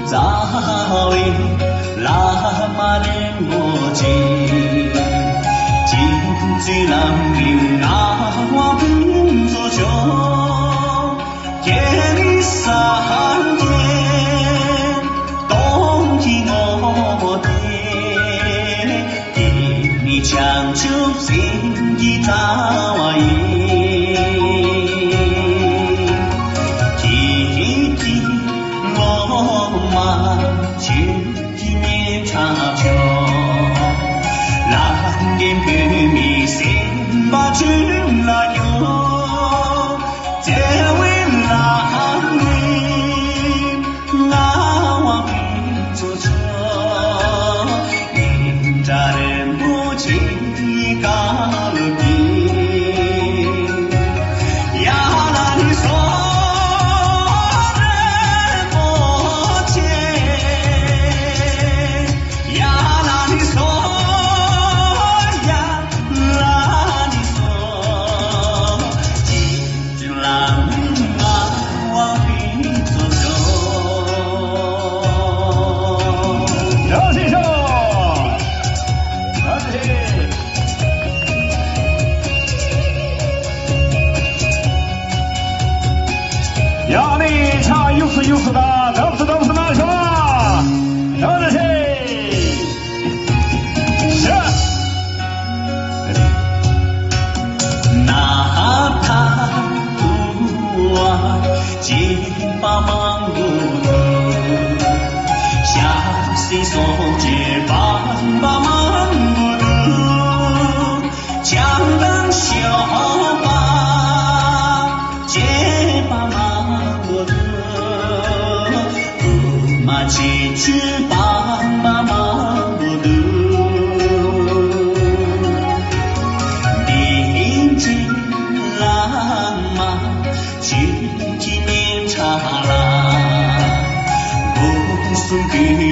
早已拉马的默契，金嘴郎领那我并做酒，给你三天，冬天我的，给你唱出心意早已。把酒来哟，这位郎君，我并做错，人家的母亲搞了病，呀那你说人不见，呀那你说。呀，你唱有词有词的，都是哪首啊？都是谁？是。那他不爱金把忙碌的，下西送接帮把忙碌的，强当小把接把忙。起去帮帮忙我的，宁静浪漫，去体面茶啦，不送给。